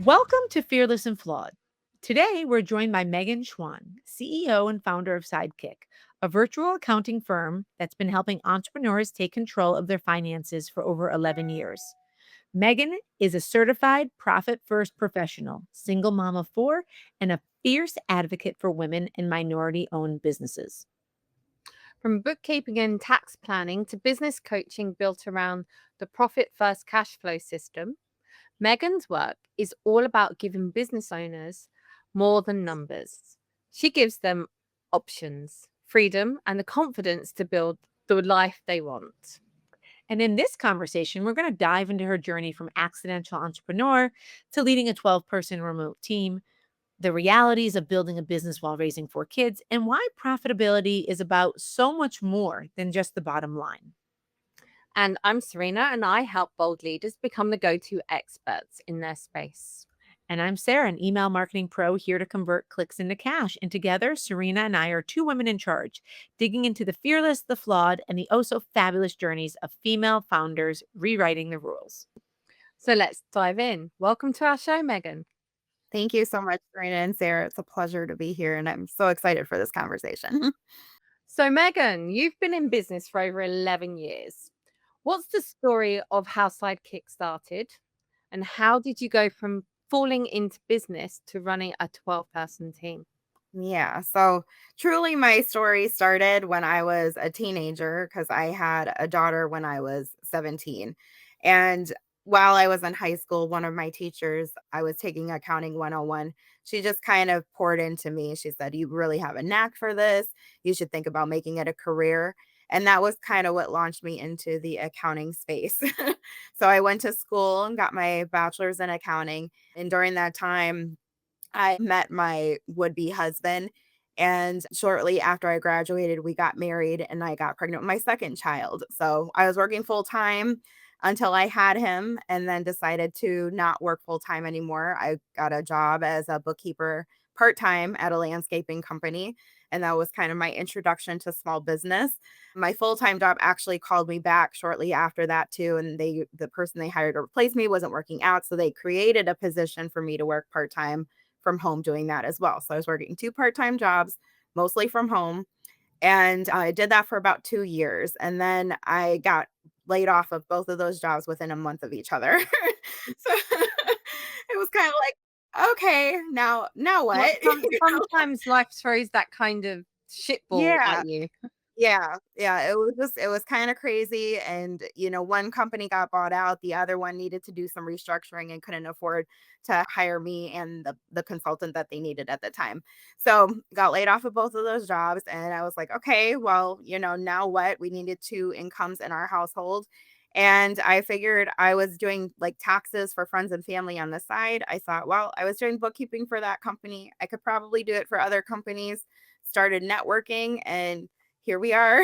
Welcome to Fearless and Flawed. Today, we're joined by Megan Schwan, CEO and founder of Sidekick, a virtual accounting firm that's been helping entrepreneurs take control of their finances for over 11 years. Megan is a certified profit first professional, single mom of four, and a fierce advocate for women and minority owned businesses. From bookkeeping and tax planning to business coaching built around the profit first cash flow system, Megan's work is all about giving business owners more than numbers. She gives them options, freedom, and the confidence to build the life they want. And in this conversation, we're going to dive into her journey from accidental entrepreneur to leading a 12-person remote team, the realities of building a business while raising four kids, and why profitability is about so much more than just the bottom line. And I'm Serena, and I help bold leaders become the go to experts in their space. And I'm Sara, an email marketing pro here to convert clicks into cash. And together, Serena and I are two women in charge, digging into the fearless, the flawed, and the oh so fabulous journeys of female founders rewriting the rules. So let's dive in. Welcome to our show, Megan. Thank you so much, Serena and Sarah. It's a pleasure to be here, and I'm so excited for this conversation. So, Megan, you've been in business for over 11 years. What's the story of how Sidekick started? And how did you go from falling into business to running a 12-person team? Yeah, so truly my story started when I was a teenager because I had a daughter when I was 17. And while I was in high school, one of my teachers, I was taking accounting 101. She just kind of poured into me. She said, "You really have a knack for this. You should think about making it a career." And that was kind of what launched me into the accounting space. So I went to school and got my bachelor's in accounting. And during that time, I met my would-be husband, and shortly after I graduated, we got married and I got pregnant with my second child. So I was working full time until I had him and then decided to not work full time anymore. I got a job as a bookkeeper part-time at a landscaping company, and that was kind of my introduction to small business. My full-time job actually called me back shortly after that too, and the person they hired to replace me wasn't working out, so they created a position for me to work part-time from home doing that as well. So I was working two part-time jobs, mostly from home. And I did that for about 2 years. And then I got laid off of both of those jobs within a month of each other. So it was kind of like, okay, now Well, what? sometimes life throws that kind of shitball Yeah. at you. Yeah, it was kinda crazy, and, one company got bought out, the other one needed to do some restructuring and couldn't afford to hire me and the consultant that they needed at the time. So, got laid off of both of those jobs, and I was like, "Okay, well, now what?" We needed 2 incomes in our household, and I figured I was doing, like, taxes for friends and family on the side. I thought, "Well, I was doing bookkeeping for that company, I could probably do it for other companies." Started networking, and here we are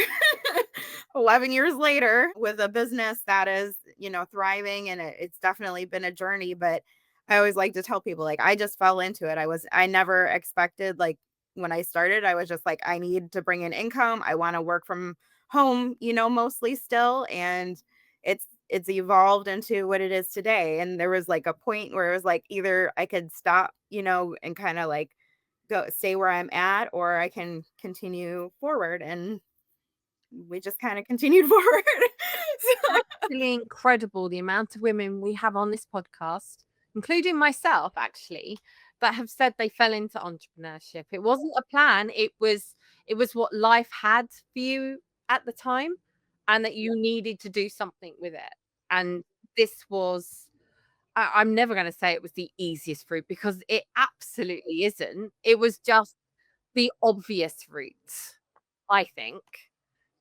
11 years later with a business that is, thriving, and it's definitely been a journey, but I always like to tell people, like, I just fell into it. I never expected, like, when I started, I was just like, I need to bring in income. I want to work from home, mostly still, and it's evolved into what it is today. And there was like a point where it was like either I could stop, and kind of like go stay where I'm at, or I can continue forward, and we just kinda continued forward. So Absolutely incredible the amount of women we have on this podcast, including myself, actually, that have said they fell into entrepreneurship. It wasn't a plan. It was what life had for you at the time, and that you needed to do something with it. And this was I'm never going to say it was the easiest route because it absolutely isn't. It was just the obvious route, I think.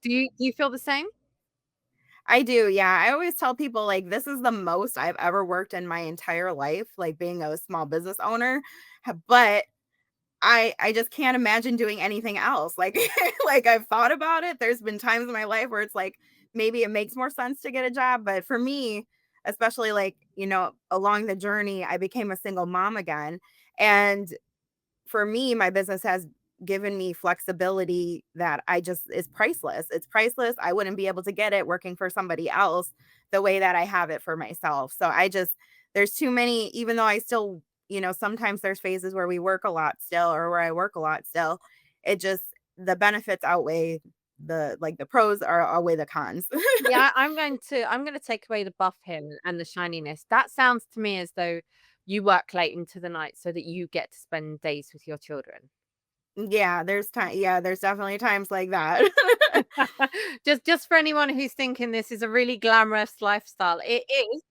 Do you feel the same? I do, yeah. I always tell people, like, this is the most I've ever worked in my entire life, like, being a small business owner, but I just can't imagine doing anything else. Like like, I've thought about it. There's been times in my life where it's like, maybe it makes more sense to get a job, but for me, especially, like, along the journey, I became a single mom again, and for me, my business has given me flexibility that I just is priceless. It's priceless. I wouldn't be able to get it working for somebody else the way that I have it for myself. So I just there's too many, even though I still sometimes there's phases where we work a lot still or where I work a lot still. It just the benefits outweigh the pros are outweigh the cons. Yeah, I'm going to take away the buff here and the shininess. That sounds to me as though you work late into the night so that you get to spend days with your children. Yeah, there's definitely times like that. Just for anyone who's thinking this is a really glamorous lifestyle, it is.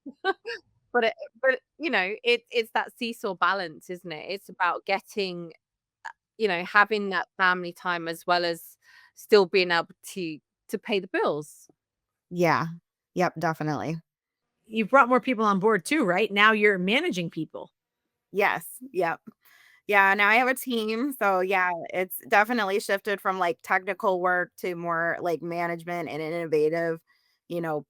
but it's that seesaw balance, isn't it? It's about getting, having that family time as well as still being able to pay the bills. Yeah. Yep, definitely. You've brought more people on board too, right? Now you're managing people. Yes. Yep. Yeah, now I have a team, so yeah, it's definitely shifted from, like, technical work to more, like, management and innovative,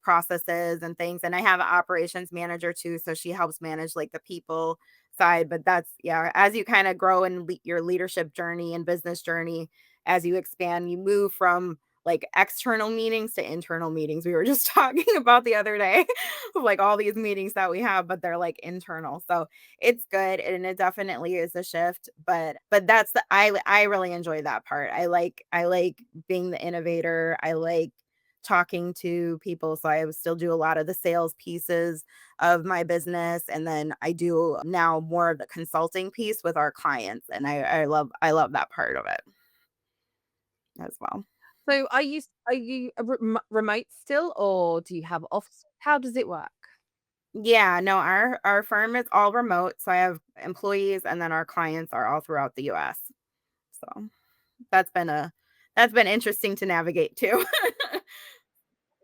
processes and things, and I have an operations manager too, so she helps manage, like, the people side, but that's yeah, as you kinda grow in your leadership journey and business journey, as you expand, you move from, like, external meetings to internal meetings. We were just talking about the other day, like, all these meetings that we have, but they're, like, internal, so it's good, and it definitely is a shift, but that's I really enjoy that part. I like being the innovator. I like talking to people, so I still do a lot of the sales pieces of my business, and then I do now more of the consulting piece with our clients, and I love that part of it as well. So are you a remote still, or do you have office? How does it work? Yeah, no, our firm is all remote, so I have employees, and then our clients are all throughout the US. So That's been a that's been interesting to navigate too.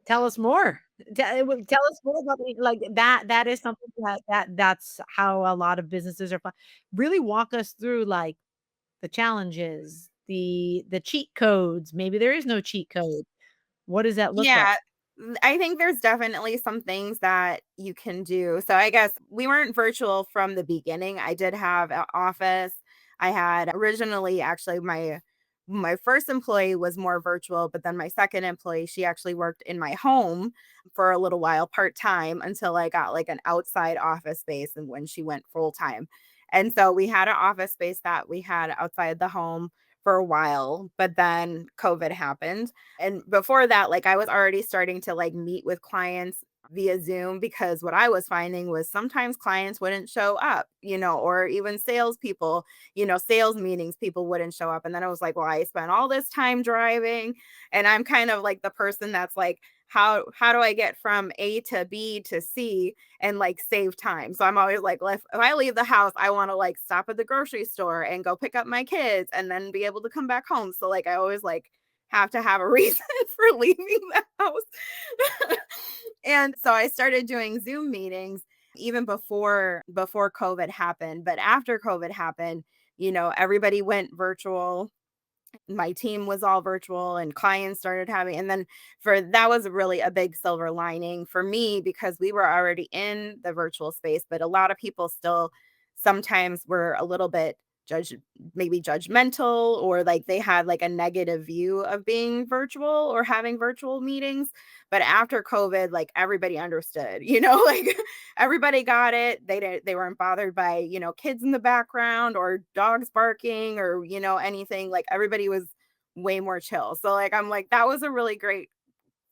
Tell us more. Tell us more about like that. That is something that's how a lot of businesses are. Really walk us through like the challenges, the cheat codes. Maybe there is no cheat code. What does that look like? Yeah, I think there's definitely some things that you can do. So I guess we weren't virtual from the beginning. I did have an office. I had originally actually my first employee was more virtual, but then my second employee, she actually worked in my home for a little while part-time until I got like an outside office space and when she went full-time. And so we had an office space that we had outside the home for a while, but then COVID happened. And before that, like, I was already starting to, like, meet with clients via Zoom because what I was finding was sometimes clients wouldn't show up, or even salespeople, sales meetings, people wouldn't show up. And then I was like, well, I spent all this time driving, and I'm kind of like the person that's like, how do I get from A to B to C and like save time? So I'm always like, if I leave the house, I want to like stop at the grocery store and go pick up my kids and then be able to come back home. So like I always like have to have a reason for leaving the house. And so I started doing Zoom meetings even before COVID happened. But after COVID happened, everybody went virtual. My team was all virtual and clients started having and then for that was really a big silver lining for me because we were already in the virtual space, but a lot of people still sometimes were a little bit maybe judgmental or like they had like a negative view of being virtual or having virtual meetings. But after COVID, like everybody understood, like everybody got it. They weren't bothered by, kids in the background or dogs barking or, anything. Like everybody was way more chill. So like I'm like, that was a really great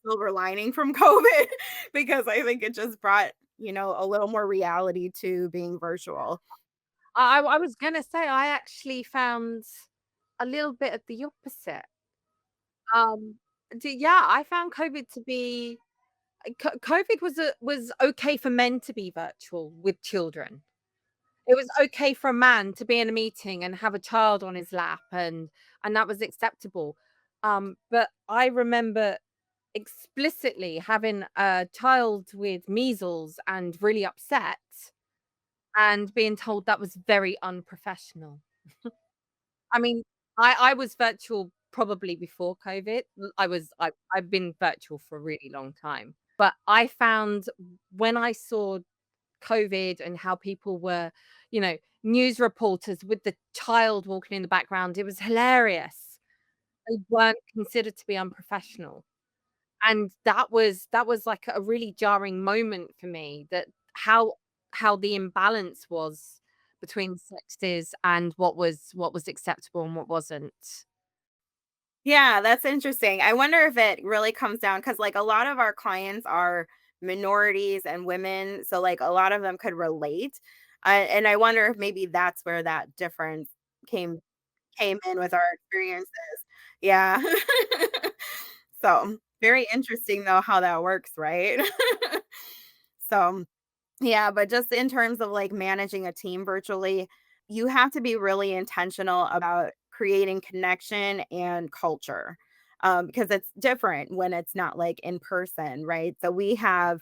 silver lining from COVID because I think it just brought, a little more reality to being virtual. I was gonna say I actually found a little bit of the opposite. Um, yeah, I found COVID to be COVID was okay for men to be virtual with children. It was okay for a man to be in a meeting and have a child on his lap, and that was acceptable. But I remember explicitly having a child with measles and really upset and being told that was very unprofessional. I mean, I was virtual probably before COVID. I've been virtual for a really long time. But I found when I saw COVID and how people were, news reporters with the child walking in the background, it was hilarious. They weren't considered to be unprofessional. And that was like a really jarring moment for me that how the imbalance was between the sexes and what was acceptable and what wasn't. Yeah, that's interesting. I wonder if it really comes down because, like, a lot of our clients are minorities and women, so, like, a lot of them could relate, and I wonder if maybe that's where that difference came came in with our experiences. Yeah. So, very interesting, though, how that works, right? So yeah, but just in terms of like managing a team virtually, you have to be really intentional about creating connection and culture. Because it's different when it's not like in person, right? So we have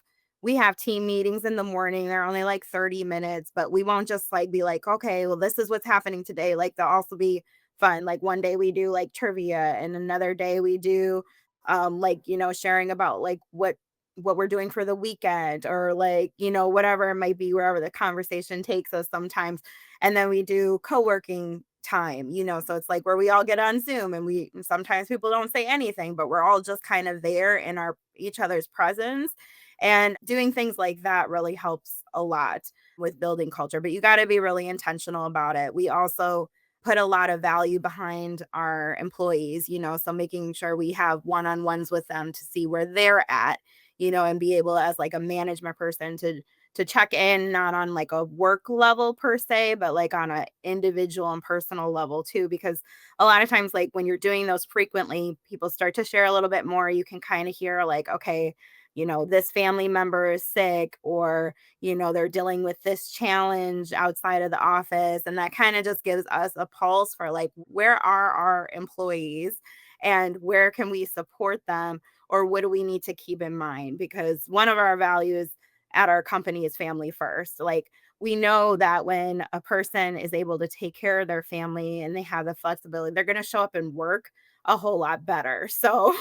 team meetings in the morning. They're only like 30 minutes, but we won't just like be like, okay, well, this is what's happening today. Like they'll also be fun. Like one day we do like trivia and another day we do like, sharing about like what we're doing for the weekend or like, whatever it might be, wherever the conversation takes us sometimes. And then we do co-working time, so it's like where we all get on Zoom and we sometimes people don't say anything, but we're all just kind of there in our each other's presence. And doing things like that really helps a lot with building culture, but you got to be really intentional about it. We also put a lot of value behind our employees, so making sure we have one-on-ones with them to see where they're at, and be able as like a management person to check in not on like a work level per se, but like on a individual and personal level too. Because a lot of times, like when you're doing those frequently, people start to share a little bit more. You can kind of hear like, okay, this family member is sick, or they're dealing with this challenge outside of the office. And that kind of just gives us a pulse for like, where are our employees and where can we support them? Or what do we need to keep in mind? Because one of our values at our company is family first. Like, we know that when a person is able to take care of their family and they have the flexibility, they're going to show up and work a whole lot better. So,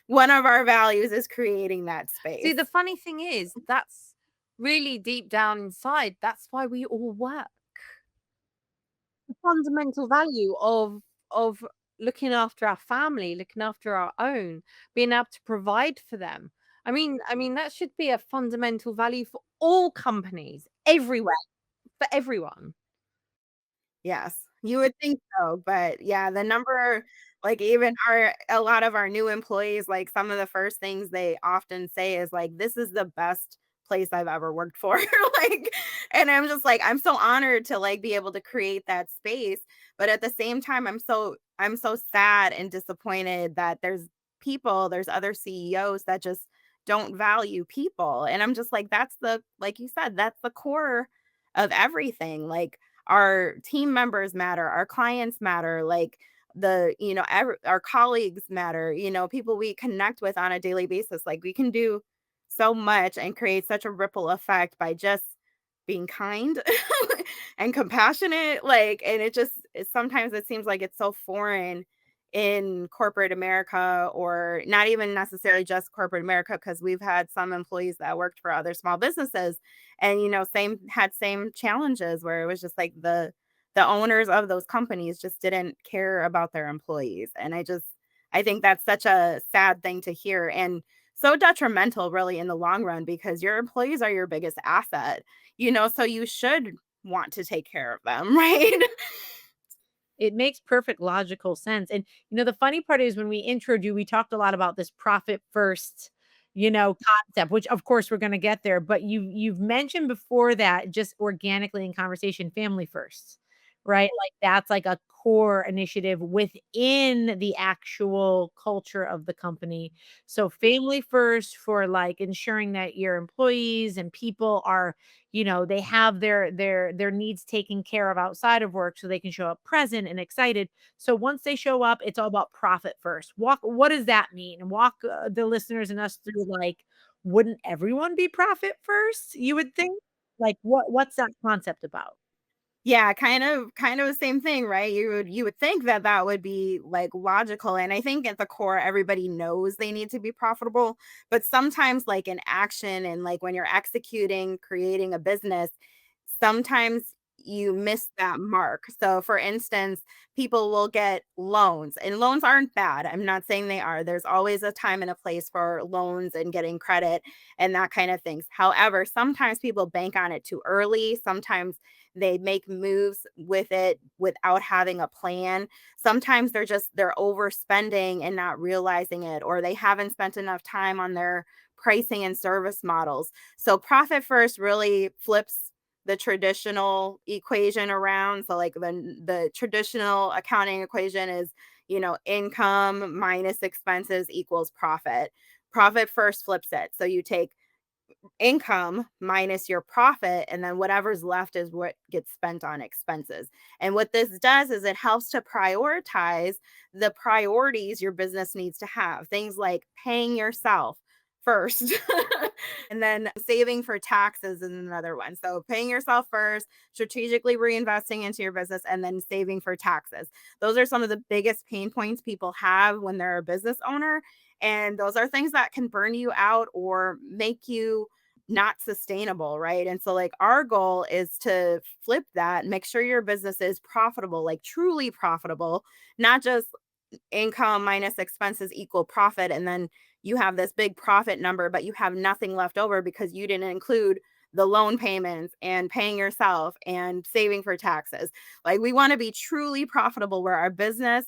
one of our values is creating that See, space. the funny thing is, that's really deep down inside. That's why we all work. The fundamental value of looking after our family, looking after our own, being able to provide for them. I mean that should be a fundamental value for all companies, everywhere, for everyone. Yes, you would think so, but yeah, the number like even our a lot of our new employees, like some of the first things they often say is like, "This is the best place I've ever worked for." Like, and I'm just like, I'm so honored to like be able to create that space, but at the same time, I'm so sad and disappointed that there's other CEOs that just don't value people, and I'm just like, that's the like you said, that's the core of everything. Like our team members matter, our clients matter, like our colleagues matter, people we connect with on a daily basis. Like we can do so much and create such a ripple effect by just being kind and compassionate. Like, and sometimes it seems like it's so foreign in corporate America, or not even necessarily just corporate America, because we've had some employees that worked for other small businesses and same challenges where it was just like the owners of those companies just didn't care about their employees. And I think that's such a sad thing to hear and so detrimental really in the long run, because your employees are your biggest asset, so you should want to take care of them. Right. It makes perfect logical sense. And the funny part is when we introed you, we talked a lot about this profit first, concept, which of course we're going to get there. But you've mentioned before that just organically in conversation, family first, right? Like that's like a core initiative within the actual culture of the company. So family first for like ensuring that your employees and people are they have their needs taken care of outside of work so they can show up present and excited. So once they show up, it's all about profit first. What does that mean? Walk the listeners and us through like, wouldn't everyone be profit first? You would think. Like what's that concept about? Yeah, kind of the same thing, right? You would think that that would be like logical, and I think at the core everybody knows they need to be profitable, but sometimes like in action and like when you're executing, creating a business, sometimes you miss that mark. So for instance, people will get loans, and loans aren't bad. I'm not saying they are. There's always a time and a place for loans and getting credit and that kind of things. However, sometimes people bank on it too early. Sometimes They make moves with it without having a plan. Sometimes they're overspending and not realizing it, or they haven't spent enough time on their pricing and service models. So profit first really flips the traditional equation around. So like the traditional accounting equation is, income minus expenses equals profit. Profit first flips it. So you take income minus your profit, and then whatever's left is what gets spent on expenses. And what this does is it helps to prioritize the priorities your business needs to have. Things like paying yourself first and then saving for taxes is another one. So paying yourself first, strategically reinvesting into your business, and then saving for taxes. Those are some of the biggest pain points people have when they're a business owner, and those are things that can burn you out or make you not sustainable, right? And so like our goal is to flip that, make sure your business is profitable, like truly profitable, not just income minus expenses equal profit, and then you have this big profit number but you have nothing left over because you didn't include the loan payments and paying yourself and saving for taxes. Like we want to be truly profitable where our business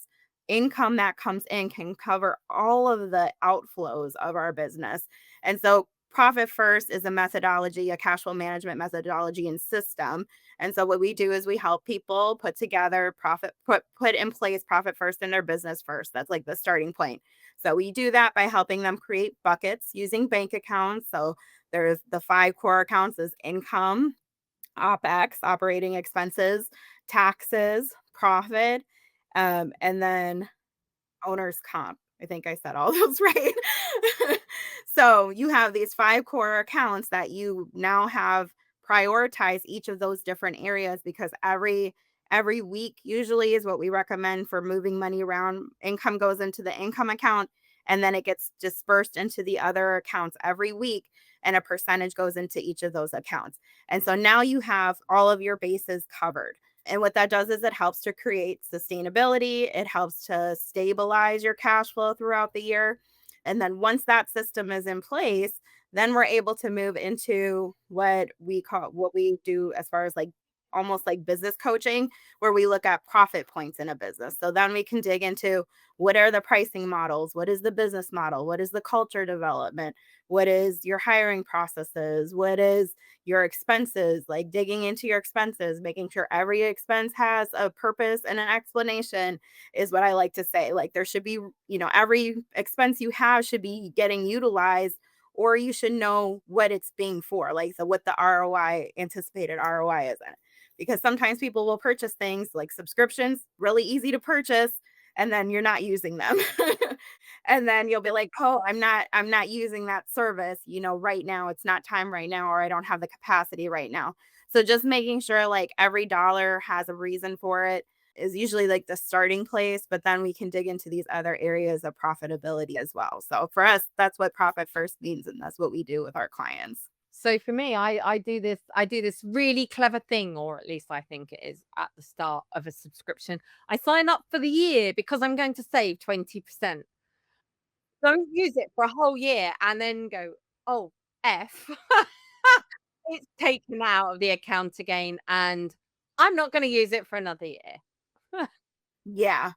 income that comes in can cover all of the outflows of our business. And so profit first is a methodology, a cash flow management methodology and system. And so what we do is we help people put together put in place profit first in their business first. That's like the starting point. So we do that by helping them create buckets using bank accounts. So there's the 5 core accounts is income, OpEx, operating expenses, taxes, profit, and then owner's comp. I think I said all those right. So you have these 5 core accounts that you now have prioritize each of those different areas, because every week usually is what we recommend for moving money around. Income goes into the income account and then it gets dispersed into the other accounts every week, and a percentage goes into each of those accounts. And so now you have all of your bases covered. And what that does is it helps to create sustainability. It helps to stabilize your cash flow throughout the year. And then once that system is in place, then we're able to move into what we do as far as like almost like business coaching, where we look at profit points in a business. So then we can dig into what are the pricing models? What is the business model? What is the culture development? What is your hiring processes? What is your expenses, like digging into your expenses, making sure every expense has a purpose and an explanation is what I like to say. Like there should be, every expense you have should be getting utilized, or you should know what it's being for, like so what the ROI, anticipated ROI is in. Because sometimes people will purchase things like subscriptions, really easy to purchase, and then you're not using them. And then you'll be like, "Oh, I'm not using that service, right now. It's not time right now, or I don't have the capacity right now." So just making sure like every dollar has a reason for it is usually like the starting place, but then we can dig into these other areas of profitability as well. So for us, that's what profit first means, and that's what we do with our clients. So for me, I do this really clever thing, or at least I think it is, at the start of a subscription. I sign up for the year because I'm going to save 20%. Don't use it for a whole year and then go, "Oh, F." It's taken out of the account again, and I'm not gonna use it for another year. Yeah.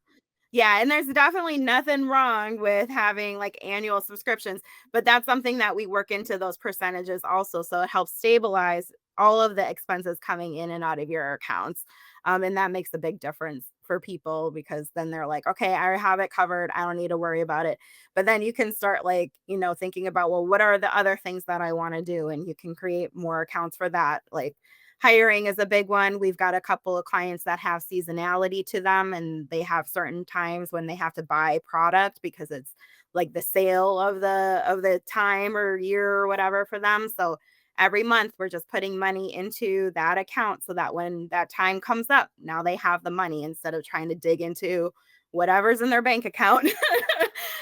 Yeah, and there's definitely nothing wrong with having like annual subscriptions, but that's something that we work into those percentages also. So it helps stabilize all of the expenses coming in and out of your accounts. And that makes a big difference for people, because then they're like, okay, I have it covered. I don't need to worry about it. But then you can start like, thinking about, well, what are the other things that I want to do? And you can create more accounts for that. Like hiring is a big one. We've got a couple of clients that have seasonality to them, and they have certain times when they have to buy product because it's like the sale of the time or year or whatever for them. So every month we're just putting money into that account so that when that time comes up, now they have the money instead of trying to dig into whatever's in their bank account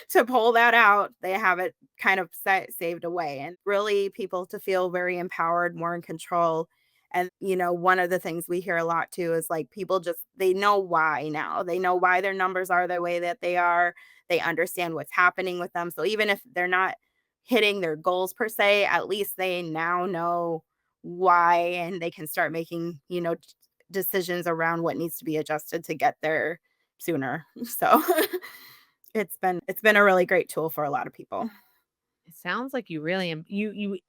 to pull that out. They have it kind of saved away, and really people to feel very empowered, more in control. And, one of the things we hear a lot too is like people just, they know why now. They know why their numbers are the way that they are. They understand what's happening with them. So even if they're not hitting their goals per se, at least they now know why, and they can start making, decisions around what needs to be adjusted to get there sooner. So it's been a really great tool for a lot of people. It sounds like you really you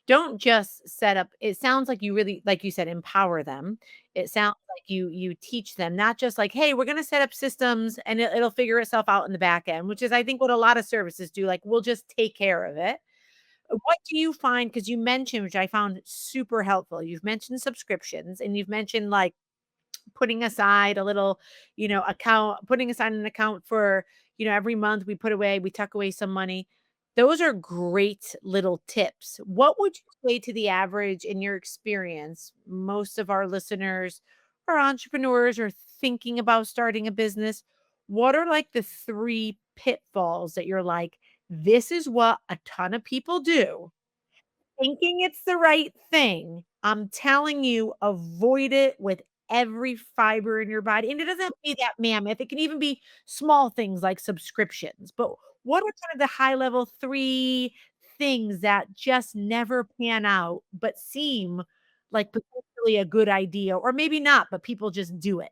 don't just set up, it sounds like you really, like you said, empower them. It sounds like you teach them, not just like, "Hey, we're gonna set up systems and it'll figure itself out in the back end," which is I think what a lot of services do, like, "We'll just take care of it." What do you find, because you mentioned, which I found super helpful, you've mentioned subscriptions and you've mentioned, like, putting aside a little, account, putting aside an account for, every month we tuck away some money. Those are great little tips. What would you say to the average, in your experience? Most of our listeners are entrepreneurs or thinking about starting a business. What are like the three pitfalls that you're like, this is what a ton of people do? Thinking it's the right thing, I'm telling you, avoid it with every fiber in your body, and it doesn't have to be that mammoth, it can even be small things like subscriptions, but what are kind of the high level 3 things that just never pan out, but seem like potentially a good idea, or maybe not, but people just do it?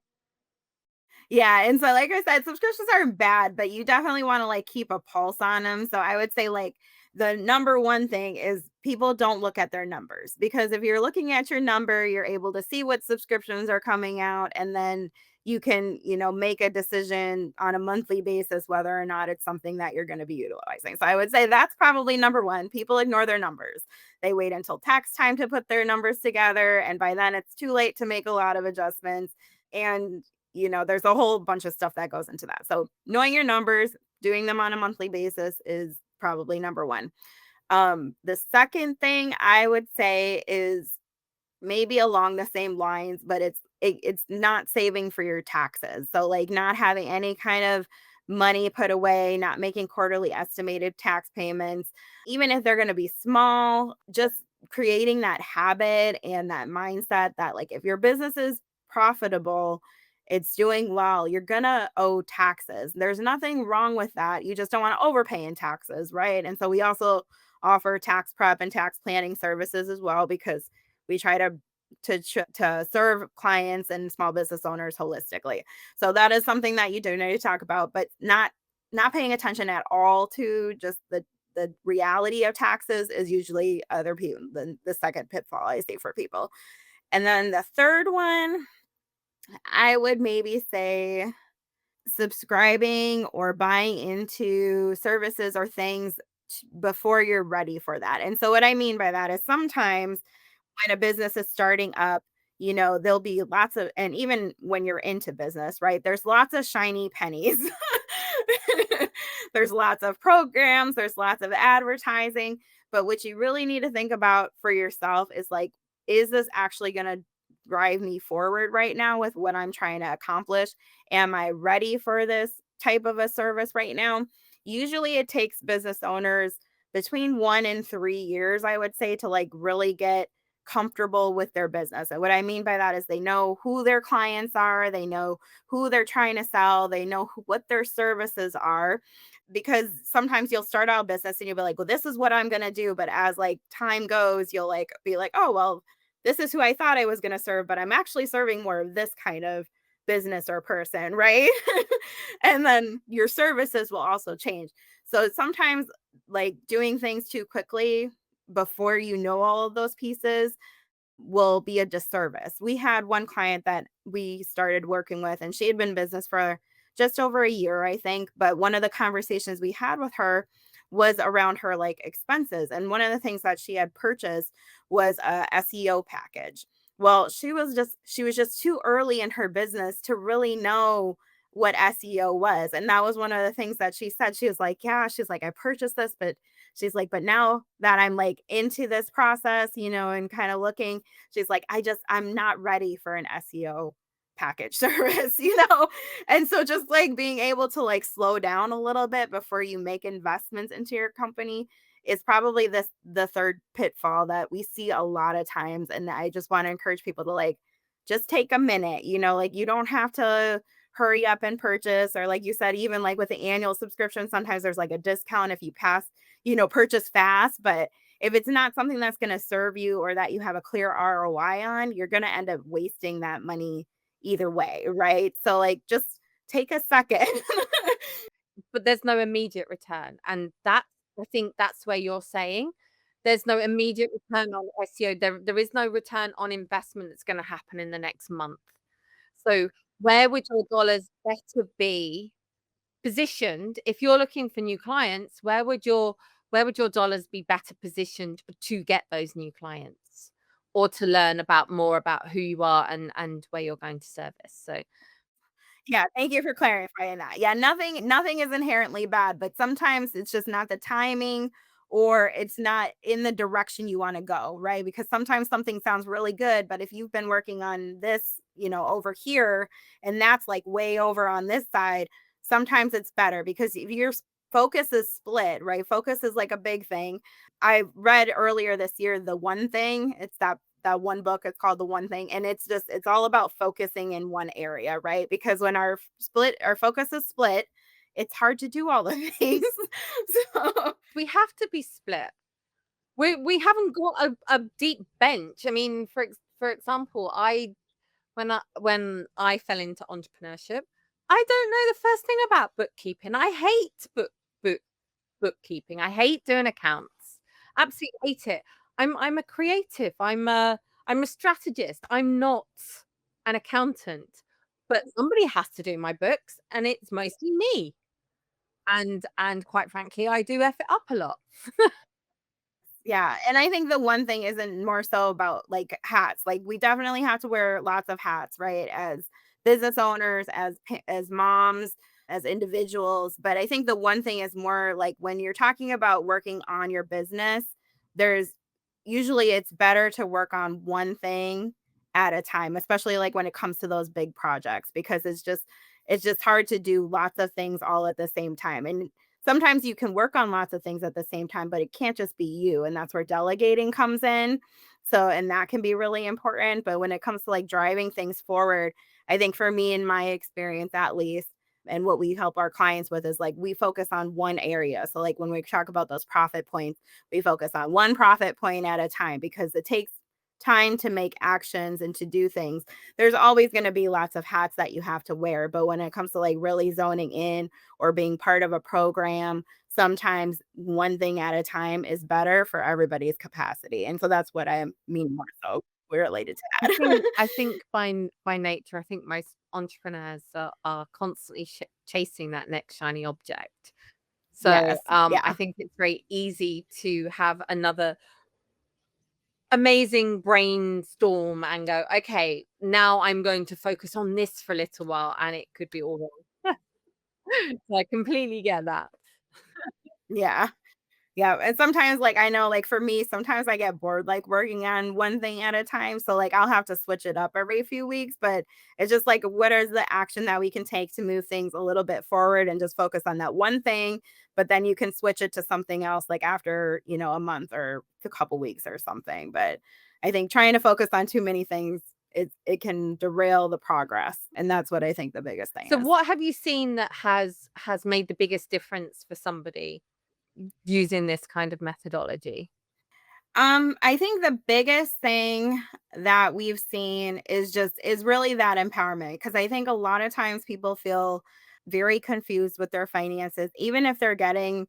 Yeah, and so like I said, subscriptions aren't bad, but you definitely wanna, like, keep a pulse on them. So I would say, like, the number one thing is people don't look at their numbers, because if you're looking at your number, you're able to see what subscriptions are coming out, and then you can, make a decision on a monthly basis whether or not it's something that you're gonna be utilizing. So I would say that's probably number 1. People ignore their numbers. They wait until tax time to put their numbers together, and by then it's too late to make a lot of adjustments. And there's a whole bunch of stuff that goes into that. So knowing your numbers, doing them on a monthly basis is probably number one. The second thing I would say is maybe along the same lines, but it's not saving for your taxes. So like not having any kind of money put away, not making quarterly estimated tax payments, even if they're going to be small, just creating that habit and that mindset that like if your business is profitable, it's doing well, you're going to owe taxes. There's nothing wrong with that. You just don't want to overpay in taxes, right? And so we also offer tax prep and tax planning services as well, because we try to serve clients and small business owners holistically. So that is something that you do need to talk about, but not paying attention at all to just the reality of taxes is usually other people, the second pitfall I see for people. And then the third one, I would maybe say subscribing or buying into services or things before you're ready for that. And so what I mean by that is sometimes when a business is starting up, there'll be lots of, and even when you're into business, right? There's lots of shiny pennies. There's lots of programs, there's lots of advertising. But what you really need to think about for yourself is like, is this actually going to drive me forward right now with what I'm trying to accomplish? Am I ready for this type of a service right now? Usually it takes business owners between 1 and 3 years, I would say, to like really get comfortable with their business. And what I mean by that is they know who their clients are, they know who they're trying to sell, they know what their services are. Because sometimes you'll start out a business and you'll be like, well, this is what I'm going to do. But as like time goes, you'll like be like, oh, well, this is who I thought I was going to serve, but I'm actually serving more of this kind of business or person, right? And then your services will also change. So sometimes like doing things too quickly before you know all of those pieces will be a disservice. We had one client that we started working with, and she had been in business for just over a year, I think. But one of the conversations we had with her was around her like expenses. And one of the things that she had purchased was a SEO package. Well, she was just too early in her business to really know what SEO was. And that was one of the things that she said. She was like, yeah, she's like, I purchased this, but she's like, but now that I'm like into this process, and kind of looking, she's like, I'm not ready for an SEO package service, And so just like being able to like slow down a little bit before you make investments into your company is probably the third pitfall that we see a lot of times. And I just want to encourage people to like just take a minute, like you don't have to hurry up and purchase, or like you said, even like with the annual subscription, sometimes there's like a discount if you purchase fast. But if it's not something that's going to serve you or that you have a clear ROI on, you're going to end up wasting that money either way, right? So like just take a second. But there's no immediate return, and that, I think that's where you're saying there's no immediate return on SEO. There is no return on investment that's gonna happen in the next month. So where would your dollars better be positioned if you're looking for new clients? Where would your dollars be better positioned to get those new clients, or to learn about more about who you are and where you're going to service? So Yeah, thank you for clarifying that. Yeah, nothing is inherently bad, but sometimes it's just not the timing or it's not in the direction you wanna go, right? Because sometimes something sounds really good, but if you've been working on this, over here, and that's like way over on this side, sometimes it's better because if your focus is split, right? Focus is like a big thing. I read earlier this year, The One Thing. It's that one book. It's called The One Thing, and it's all about focusing in one area, right? Because when our focus is split, it's hard to do all the things. So we have to be split. We haven't got a deep bench. I mean, for example, when I fell into entrepreneurship, I don't know the first thing about bookkeeping. I hate book bookkeeping. I hate doing accounts. Absolutely hate it. I'm a creative. I'm a strategist. I'm not an accountant. But somebody has to do my books, and it's mostly me. And quite frankly, I do F it up a lot. yeah, and I think the one thing isn't more so about like hats. Like we definitely have to wear lots of hats, right? As business owners, as moms, as individuals. But I think the one thing is more like when you're talking about working on your business, there's usually it's better to work on one thing at a time, especially like when it comes to those big projects because it's just hard to do lots of things all at the same time. And sometimes you can work on lots of things at the same time, but it can't just be you. And that's where delegating comes in. So, and that can be really important. But when it comes to like driving things forward, I think for me, in my experience at least, and what we help our clients with is like we focus on one area. So, like when we talk about those profit points, we focus on one profit point at a time because it takes time to make actions and to do things. There's always going to be lots of hats that you have to wear. But when it comes to like really zoning in, or being part of a program, sometimes one thing at a time is better for everybody's capacity. And so that's what I mean more so related to I think that. I think by nature, I think most entrepreneurs are constantly chasing that next shiny object. So Yes. I Yeah. think it's very easy to have another amazing brainstorm and go, okay, now I'm going to focus on this for a little while, and it could be all wrong. So I completely get that. Yeah. Yeah, and sometimes, like, I know, like, for me, sometimes I get bored, like, working on one thing at a time, so, like, I'll have to switch it up every few weeks, but it's just, like, what is the action that we can take to move things a little bit forward and just focus on that one thing, but then you can switch it to something else, like, after, a month or a couple weeks or something, but I think trying to focus on too many things, it can derail the progress, and that's what I think the biggest thing So is. what have you seen that has made the biggest difference for somebody using this kind of methodology? I think the biggest thing that we've seen is really that empowerment because I think a lot of times people feel very confused with their finances, even if they're getting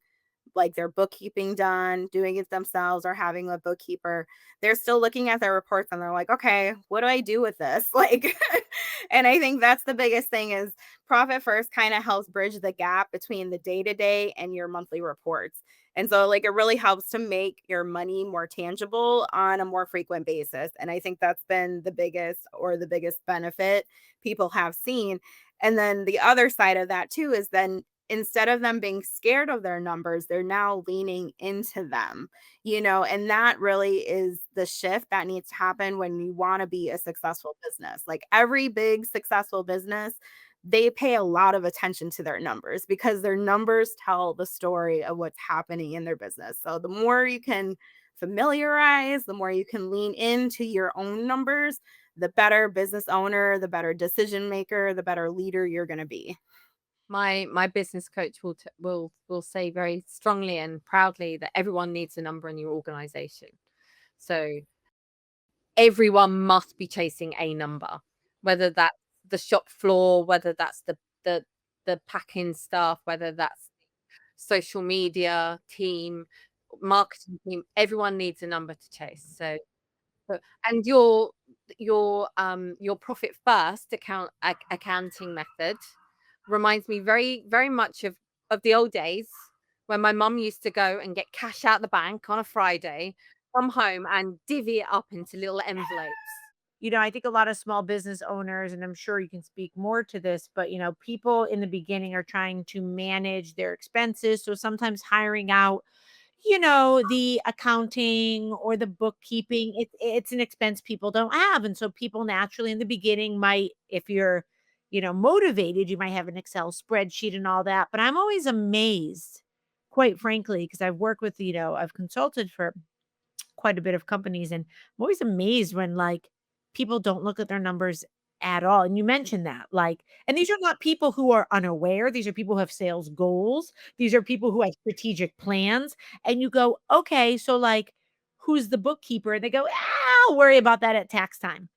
like their bookkeeping done, doing it themselves or having a bookkeeper, they're still looking at their reports and they're like, okay, what do I do with this? Like, and I think that's the biggest thing is Profit First kind of helps bridge the gap between the day to day and your monthly reports. And so, like, it really helps to make your money more tangible on a more frequent basis. And I think that's been the biggest benefit people have seen. And then the other side of that, too, is then instead of them being scared of their numbers, they're now leaning into them, and that really is the shift that needs to happen when you want to be a successful business. Like every big successful business, they pay a lot of attention to their numbers because their numbers tell the story of what's happening in their business. So the more you can familiarize, the more you can lean into your own numbers, the better business owner, the better decision maker, the better leader you're going to be. My business coach will say very strongly and proudly that everyone needs a number in your organization. So everyone must be chasing a number, whether that's the shop floor, whether that's the the packing stuff, whether that's social media team, marketing team. Everyone needs a number to chase. And your profit first accounting method reminds me very much of the old days when my mum used to go and get cash out the bank on a Friday, come home and divvy it up into little envelopes. I think a lot of small business owners, and I'm sure you can speak more to this, but people in the beginning are trying to manage their expenses. So sometimes hiring out, the accounting or the bookkeeping, it's an expense people don't have. And so people naturally in the beginning might, if you're, motivated, you might have an Excel spreadsheet and all that. But I'm always amazed, quite frankly, because I've worked with, I've consulted for quite a bit of companies, and I'm always amazed when, like, people don't look at their numbers at all, and you mentioned that, like, and these are not people who are unaware, these are people who have sales goals, these are people who have strategic plans, and you go, "Okay, so, like, who's the bookkeeper?" And they go, "Ah, I'll worry about that at tax time."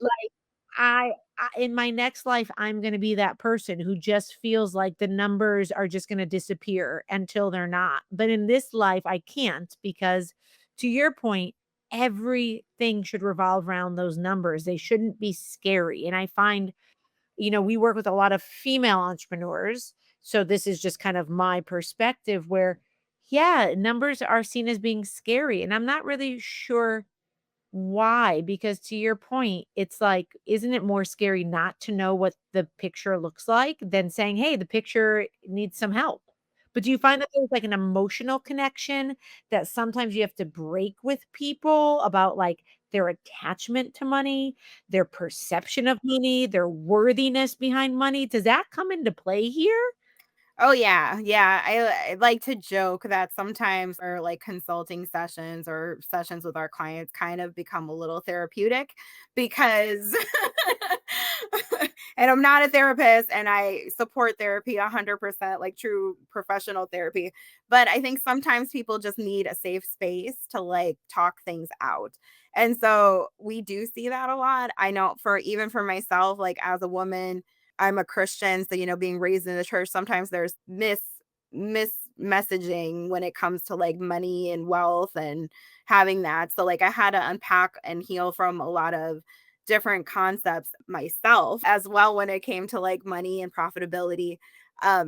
Like, I in my next life, I'm gonna be that person who just feels like the numbers are just gonna disappear until they're not. But in this life, I can't because, to your point, everything should revolve around those numbers. They shouldn't be scary. And I find, we work with a lot of female entrepreneurs. So this is just kind of my perspective where, yeah, numbers are seen as being scary. And I'm not really sure why? Because to your point, it's like, isn't it more scary not to know what the picture looks like than saying, "Hey, the picture needs some help?" But do you find that there's like an emotional connection that sometimes you have to break with people about, like, their attachment to money, their perception of money, their worthiness behind money? Does that come into play here? Oh yeah, yeah. I like to joke that sometimes our like consulting sessions or sessions with our clients kind of become a little therapeutic because and I'm not a therapist and I support therapy 100% like true professional therapy, but I think sometimes people just need a safe space to like talk things out. And so we do see that a lot. I know for even for myself like as a woman I'm a Christian, so, being raised in the church, sometimes there's mis messaging when it comes to like money and wealth and having that. So like I had to unpack and heal from a lot of different concepts myself as well when it came to like money and profitability.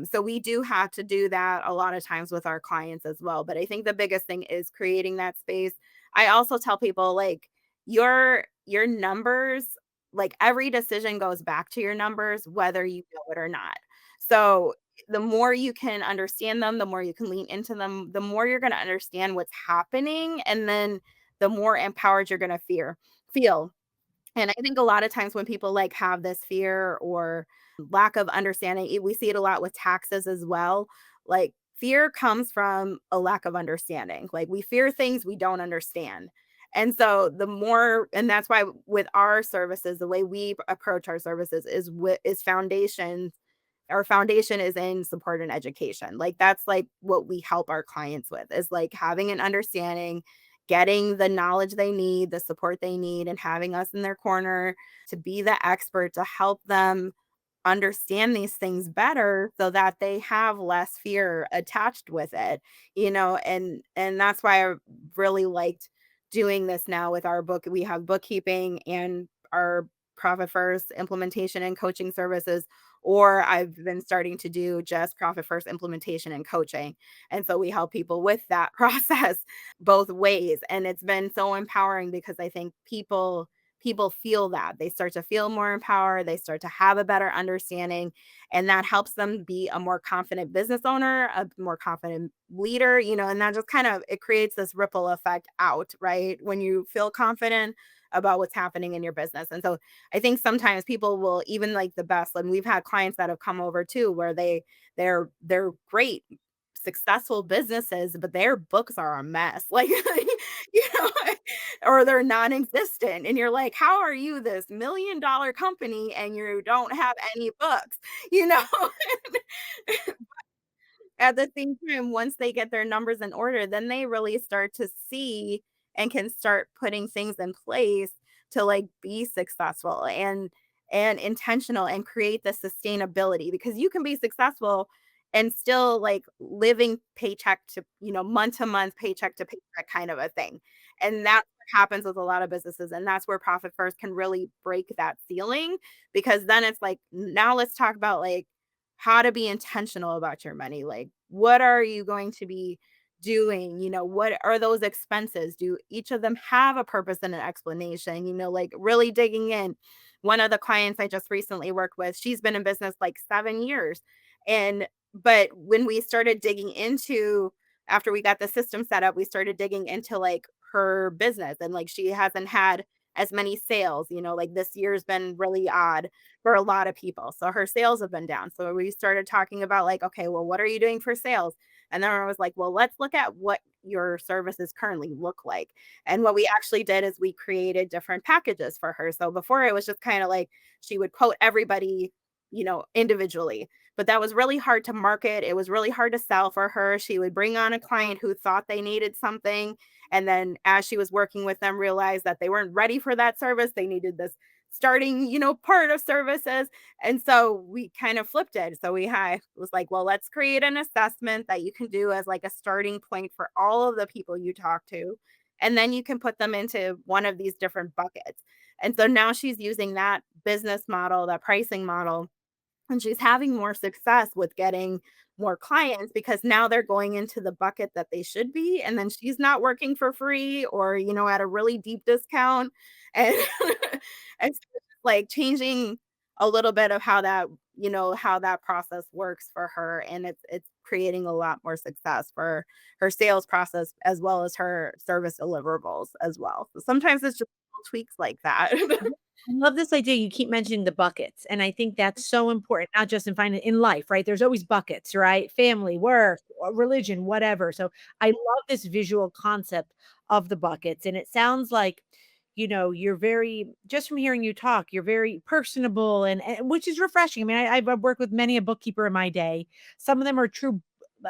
So we do have to do that a lot of times with our clients as well. But I think the biggest thing is creating that space. I also tell people like your numbers like every decision goes back to your numbers, whether you know it or not. So the more you can understand them, the more you can lean into them, the more you're going to understand what's happening. And then the more empowered you're going to feel. And I think a lot of times when people like have this fear or lack of understanding, we see it a lot with taxes as well. Like fear comes from a lack of understanding. Like we fear things we don't understand. And so the more, and that's why with our services, the way we approach our services is foundation. Our foundation is in support and education. Like that's like what we help our clients with is like having an understanding, getting the knowledge they need, the support they need, and having us in their corner to be the expert to help them understand these things better so that they have less fear attached with it, and that's why I really liked doing this now with our book. We have bookkeeping and our profit first implementation and coaching services, or I've been starting to do just profit first implementation and coaching. And so we help people with that process both ways. And it's been so empowering because I think people feel that they start to feel more empowered, they start to have a better understanding, and that helps them be a more confident business owner, a more confident leader, and that just kind of it creates this ripple effect out, right? When you feel confident about what's happening in your business. And so I think sometimes people will even like the best, and we've had clients that have come over too where they're great successful businesses, but their books are a mess. Like, you know, or they're non-existent. And you're like, how are you this $1 million company and you don't have any books? You know? At the same time, once they get their numbers in order, then they really start to see and can start putting things in place to like be successful and intentional and create the sustainability because you can be successful and still like living paycheck to, month to month, paycheck to paycheck kind of a thing. And that's what happens with a lot of businesses. And that's where Profit First can really break that ceiling because then it's like, now let's talk about like how to be intentional about your money. Like, what are you going to be doing? What are those expenses? Do each of them have a purpose and an explanation? Like really digging in. One of the clients I just recently worked with, she's been in business like 7 years. But when we started digging into, after we got the system set up, we started digging into like her business and like she hasn't had as many sales, like this year's been really odd for a lot of people. So her sales have been down. So we started talking about like, okay, well, what are you doing for sales? And then I was like, well, let's look at what your services currently look like. And what we actually did is we created different packages for her. So before it was just kind of like she would quote everybody, individually. But that was really hard to market. It was really hard to sell for her. She would bring on a client who thought they needed something. And then as she was working with them, realized that they weren't ready for that service. They needed this starting, part of services. And so we kind of flipped it. So was like, well, let's create an assessment that you can do as like a starting point for all of the people you talk to. And then you can put them into one of these different buckets. And so now she's using that business model, that pricing model, and she's having more success with getting more clients because now they're going into the bucket that they should be. And then she's not working for free or, at a really deep discount. And, and so it's like changing a little bit of how that process works for her. And it's creating a lot more success for her sales process as well as her service deliverables as well. So sometimes it's just little tweaks like that. I love this idea. You keep mentioning the buckets. And I think that's so important, not just in life, right? There's always buckets, right? Family, work, religion, whatever. So I love this visual concept of the buckets. And it sounds like, you're very, just from hearing you talk, you're very personable and which is refreshing. I mean, I've worked with many a bookkeeper in my day. Some of them are true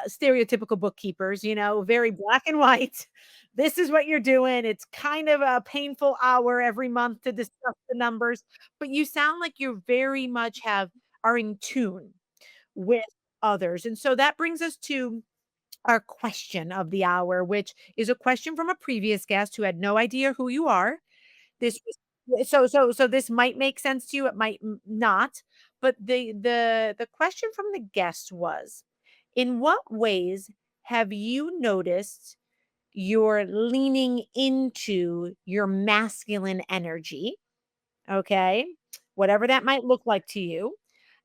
stereotypical bookkeepers, very black and white. This is what you're doing. It's kind of a painful hour every month to discuss the numbers, but you sound like you very much are in tune with others. And so that brings us to our question of the hour, which is a question from a previous guest who had no idea who you are. This was so this might make sense to you, it might not. But the question from the guest was, in what ways have you noticed you're leaning into your masculine energy? Okay. Whatever that might look like to you.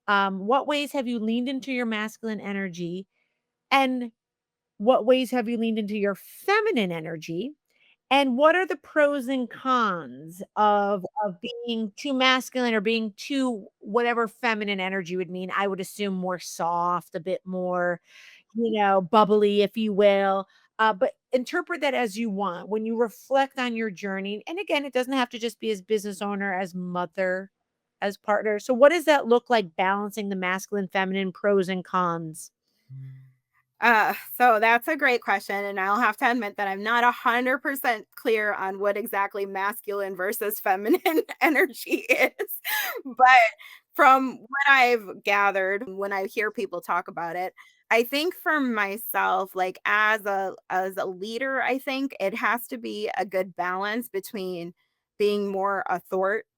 What ways have you leaned into your masculine energy? And what ways have you leaned into your feminine energy? And what are the pros and cons of being too masculine or being too whatever feminine energy would mean? I would assume more soft, a bit more, bubbly, if you will. But interpret that as you want. When you reflect on your journey, and again, it doesn't have to just be as business owner, as mother, as partner. So what does that look like balancing the masculine, feminine pros and cons? So that's a great question, and I'll have to admit that I'm not 100% clear on what exactly masculine versus feminine energy is. But from what I've gathered, when I hear people talk about it, I think for myself, like as a leader, I think it has to be a good balance between being more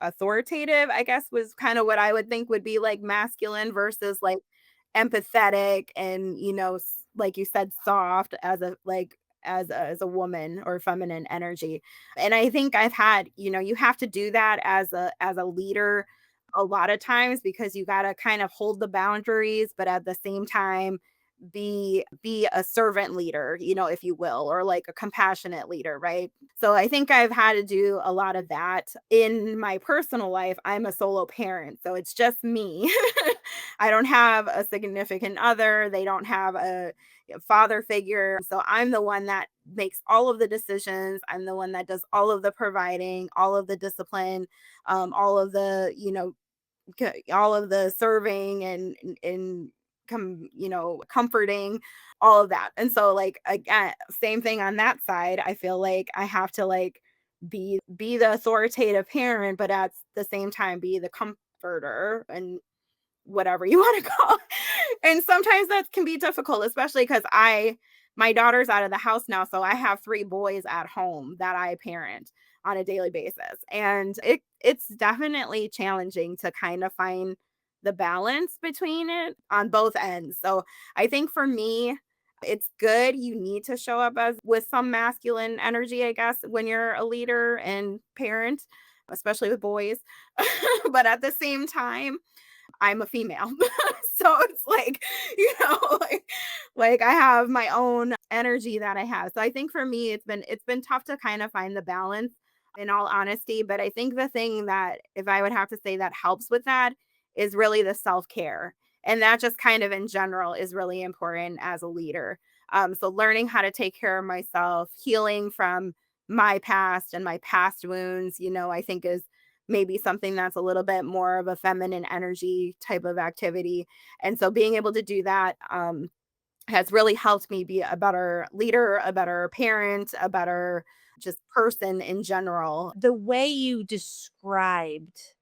authoritative, I guess was kind of what I would think would be like masculine versus like empathetic and like you said soft as a woman or feminine energy. And I think I've had, you have to do that as a leader a lot of times because you got to kind of hold the boundaries but at the same time be a servant leader, if you will, or like a compassionate leader, right? So I think I've had to do a lot of that in my personal life. I'm a solo parent, so it's just me. I don't have a significant other. They don't have a father figure. So I'm the one that makes all of the decisions. I'm the one that does all of the providing, all of the discipline, all of the, all of the serving and comforting, all of that. And so like again, same thing on that side. I feel like I have to like be the authoritative parent, but at the same time be the comforter and whatever you want to call it. And sometimes that can be difficult, especially because my daughter's out of the house now. So I have 3 boys at home that I parent on a daily basis. And it's definitely challenging to kind of find the balance between it on both ends. So I think for me, it's good. You need to show up as with some masculine energy, I guess, when you're a leader and parent, especially with boys. But at the same time, I'm a female. So it's like, like I have my own energy that I have. So I think for me it's been tough to kind of find the balance in all honesty, but I think the thing that if I would have to say that helps with that is really the self-care. And that just kind of in general is really important as a leader. So learning how to take care of myself, healing from my past and my past wounds, I think is maybe something that's a little bit more of a feminine energy type of activity. And so being able to do that has really helped me be a better leader, a better parent, a better just person in general. The way you described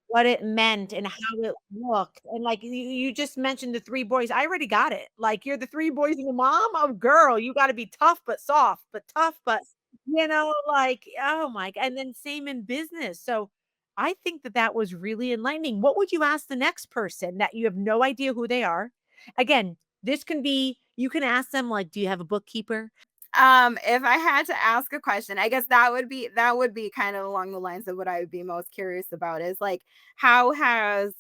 what it meant and how it looked, and, like, you just mentioned the 3 boys, I already got it, like, you're the 3 boys and a mom? Oh, girl, you gotta be tough but soft, but tough but like, oh my and then same in business, so I think that that was really enlightening. What would you ask the next person that you have no idea who they are? Again, this can be you can ask them, like, "Do you have a bookkeeper?" If I had to ask a question, I guess that would be kind of along the lines of what I would be most curious about is like how has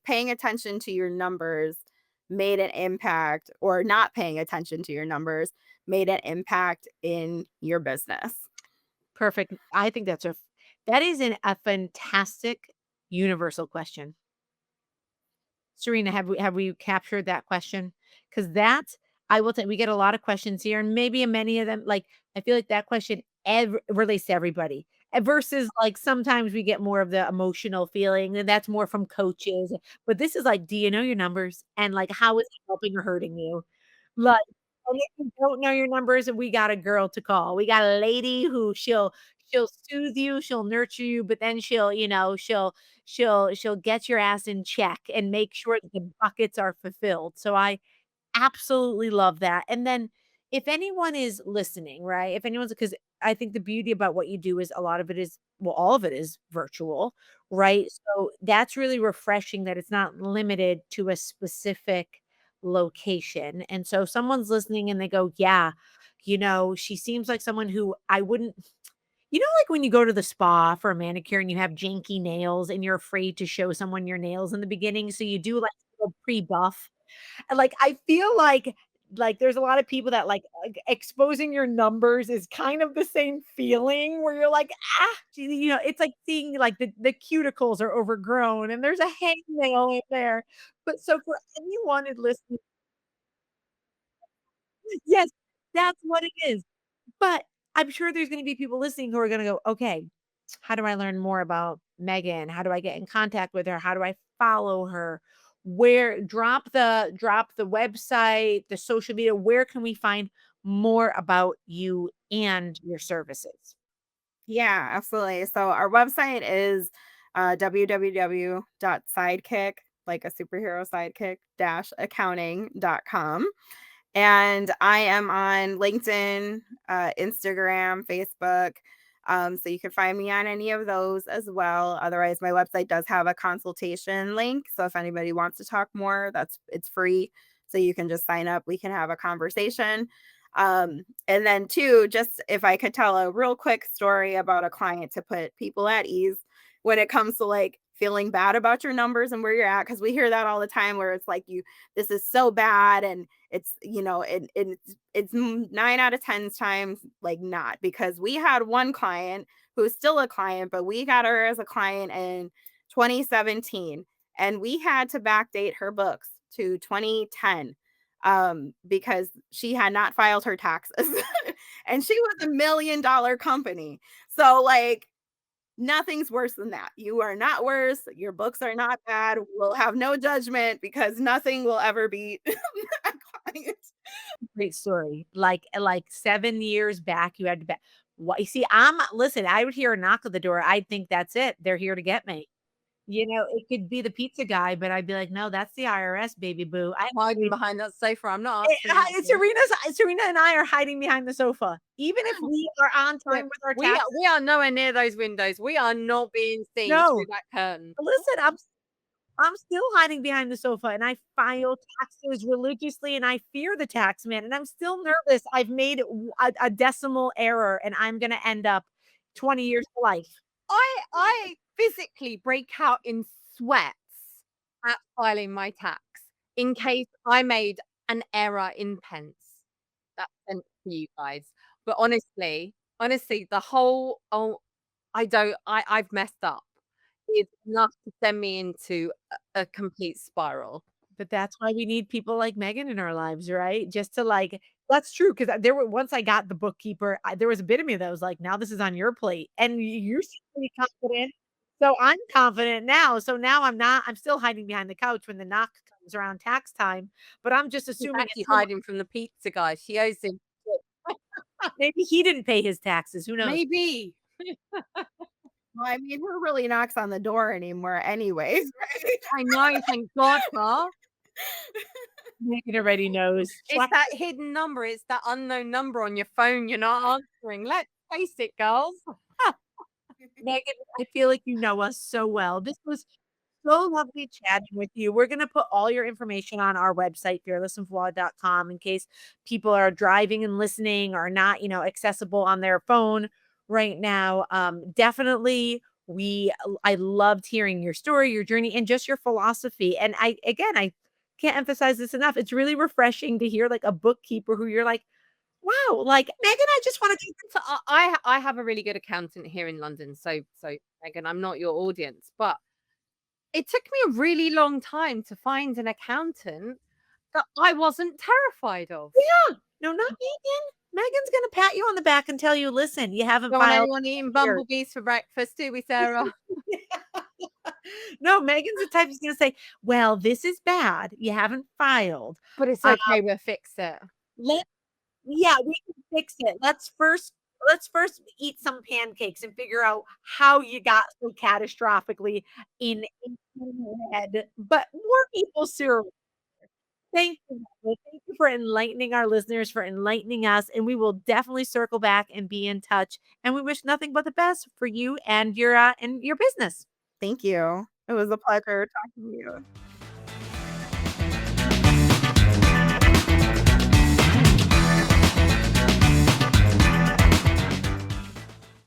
paying attention to your numbers made an impact, or not paying attention to your numbers made an impact in your business? Perfect. I think that is a fantastic universal question. Serena, have we captured that question? Because that I will tell we get a lot of questions here, and maybe many of them, like, I feel like that question relates to everybody, versus, like, sometimes we get more of the emotional feeling, and that's more from coaches, but this is like, do you know your numbers? And, like, how is it helping or hurting you? Like, and if you don't know your numbers, we got a girl to call. We got a lady who she'll soothe you, she'll nurture you, but then she'll get your ass in check and make sure that the buckets are fulfilled. So I absolutely love that. And then if anyone is listening, right? If anyone's because I think the beauty about what you do is a lot of it is well, all of it is virtual, right? So that's really refreshing that it's not limited to a specific location. And so if someone's listening and they go, yeah, she seems like someone who I wouldn't like when you go to the spa for a manicure and you have janky nails and you're afraid to show someone your nails in the beginning, so you do like a little pre-buff. And, like, I feel like, there's a lot of people that, like, exposing your numbers is kind of the same feeling where you're like, "Ah," it's like seeing, like, the cuticles are overgrown and there's a hangnail in there. But so for anyone who listens yes, that's what it is. But I'm sure there's gonna be people listening who are gonna go, "Okay, how do I learn more about Megan? How do I get in contact with her? How do I follow her? Where drop the website, the social media, where can we find more about you and your services?" Yeah, absolutely. So our website is www.sidekick, like a superhero sidekick dash accounting.com. And I am on LinkedIn, Instagram, Facebook. So you can find me on any of those as well. Otherwise, my website does have a consultation link. So if anybody wants to talk more, it's free. So you can just sign up. We can have a conversation. And then two, just if I could tell a real quick story about a client to put people at ease when it comes to like feeling bad about your numbers and where you're at, because we hear that all the time where it's like, you this is so bad, and it's, it's 9 out of 10 times like not, because we had one client who's still a client, but we got her as a client in 2017, and we had to backdate her books to 2010, because she had not filed her taxes. And she was $1 million company. So, like, nothing's worse than that. You are not worse. Your books are not bad. We'll have no judgment, because nothing will ever beat a client. Great story. Like 7 years back, you had to back what you see, listen, I would hear a knock at the door, I'd think that's it, they're here to get me. It could be the pizza guy, but I'd be like, "No, that's the IRS, baby boo." I'm hiding behind that sofa. I'm not answering that door. Serena and I are hiding behind the sofa. Even if we are on time with our taxes. We are nowhere near those windows. We are not being seen No. through that curtain. Listen, I'm still hiding behind the sofa, and I file taxes religiously, and I fear the tax man, and I'm still nervous. I've made a decimal error, and I'm gonna end up 20 years to life. I physically break out in sweats at filing my tax in case I made an error in pence. That's sent to you guys. But honestly, the whole I've messed up is enough to send me into a complete spiral. But that's why we need people like Megan in our lives, right? Just to that's true, 'cause there were once I got the bookkeeper, there was a bit of me that was like, "Now this is on your plate." And you seem pretty confident. So I'm confident now. So now I'm still hiding behind the couch when the knock comes around tax time, but I'm just She's assuming actually hiding from the pizza guy. She owes him. maybe he didn't pay his taxes. Who knows? Maybe. Well, I mean, who really knocks on the door anymore anyways, right? I know, thank God, huh? Megan already knows. It's that hidden number. It's that unknown number on your phone you're not answering. Let's face it, girls. Megan, I feel like you know us so well. This was so lovely chatting with you. We're going to put all your information on our website, fearlessandflawed.com, in case people are driving and listening or not, accessible on their phone right now. Definitely, I loved hearing your story, your journey, and just your philosophy. And I can't emphasize this enough. It's really refreshing to hear like a bookkeeper who you're like, wow, like Megan, I just want to. So I have a really good accountant here in London. So Megan, I'm not your audience, but it took me a really long time to find an accountant that I wasn't terrified of. Yeah, no, not Megan. Megan's gonna pat you on the back and tell you, listen, you haven't Don't want filed. anyone eating bumblebees for breakfast, do we, Sarah? No, Megan's the type who's gonna say, well, this is bad. You haven't filed. But it's okay, we'll fix it. Yeah, we can fix it. Let's first eat some pancakes and figure out how you got so catastrophically in red. But more people serve. Thank you. Thank you for enlightening our listeners, for enlightening us, and we will definitely circle back and be in touch. And we wish nothing but the best for you and your business. Thank you. It was a pleasure talking to you.